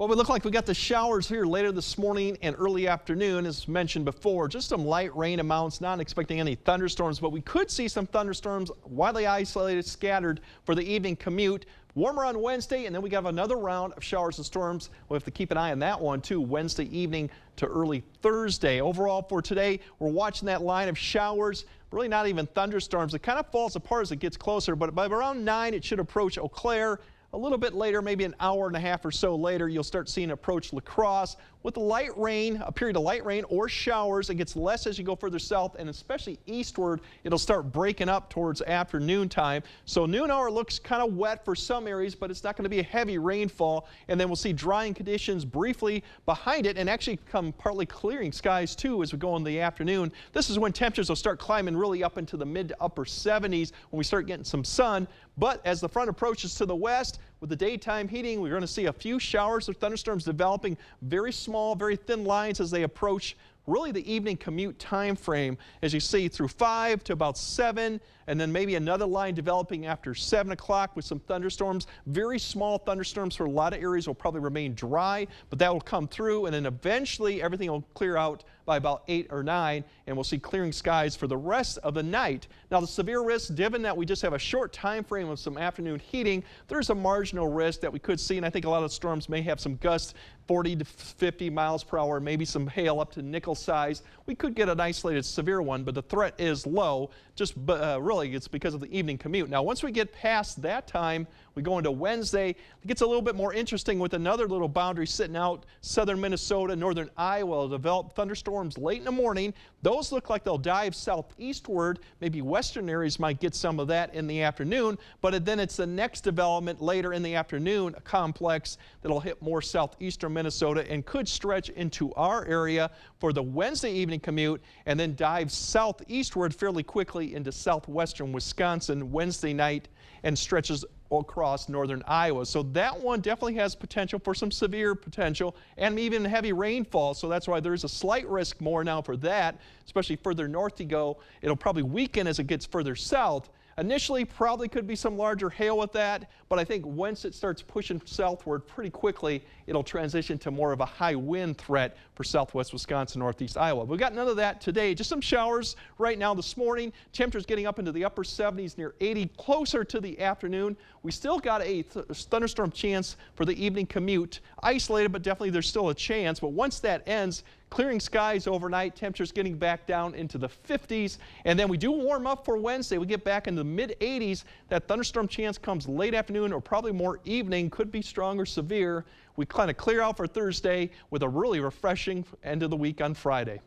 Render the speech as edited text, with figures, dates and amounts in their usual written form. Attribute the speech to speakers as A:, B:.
A: Well, we look like we got the showers here later this morning and early afternoon, as mentioned before. Just some light rain amounts, not expecting any thunderstorms, but we could see some thunderstorms widely isolated, scattered for the evening commute. Warmer on Wednesday, and then we got another round of showers and storms. We'll have to keep an eye on that one, too, Wednesday evening to early Thursday. Overall, for today, we're watching that line of showers. Really not even thunderstorms. It kind of falls apart as it gets closer, but by around 9, it should approach Eau Claire. A little bit later, maybe an hour and a half or so later, you'll start seeing approach La Crosse. With the light rain, a period of light rain or showers, it gets less as you go further south, and especially eastward, it'll start breaking up towards afternoon time. So noon hour looks kind of wet for some areas, but it's not going to be a heavy rainfall. And then we'll see drying conditions briefly behind it, and actually come partly clearing skies too as we go in the afternoon. This is when temperatures will start climbing really up into the mid to upper 70s when we start getting some sun. But as the front approaches to the west, with the daytime heating, we're going to see a few showers or thunderstorms developing, very small, very thin lines as they approach really the evening commute time frame, as you see, through 5 to about 7, and then maybe another line developing after 7 o'clock with some thunderstorms. Very small thunderstorms for a lot of areas will probably remain dry, but that will come through, and then eventually everything will clear out by about 8 or 9, and we'll see clearing skies for the rest of the night. Now, the severe risk, given that we just have a short time frame of some afternoon heating, there's a marginal risk that we could see, and I think a lot of storms may have some gusts 40 to 50 miles per hour, maybe some hail up to nickel size. We could get an isolated severe one, but the threat is low. Just really, it's because of the evening commute. Now, once we get past that time, we go into Wednesday. It gets a little bit more interesting with another little boundary sitting out southern Minnesota, northern Iowa. Will develop thunderstorms late in the morning. Those look like they'll dive southeastward. Maybe western areas might get some of that in the afternoon, but then it's the next development later in the afternoon, a complex that'll hit more southeastern Minnesota and could stretch into our area for the Wednesday evening commute, and then dive southeastward fairly quickly into southwestern Wisconsin Wednesday night and stretches across northern Iowa. So that one definitely has potential for some severe potential and even heavy rainfall. So that's why there's a slight risk more now for that, especially further north you go. It'll probably weaken as it gets further south. Initially, probably could be some larger hail with that, but I think once it starts pushing southward pretty quickly, it'll transition to more of a high wind threat for southwest Wisconsin, northeast Iowa. We got none of that today. Just some showers right now this morning. Temperatures getting up into the upper 70s, near 80, closer to the afternoon. We still got a thunderstorm chance for the evening commute. Isolated, but definitely there's still a chance. But once that ends, clearing skies overnight, temperatures getting back down into the 50s. And then we do warm up for Wednesday. We get back in the mid 80s. That thunderstorm chance comes late afternoon or probably more evening. Could be strong or severe. We kind of clear out for Thursday with a really refreshing end of the week on Friday.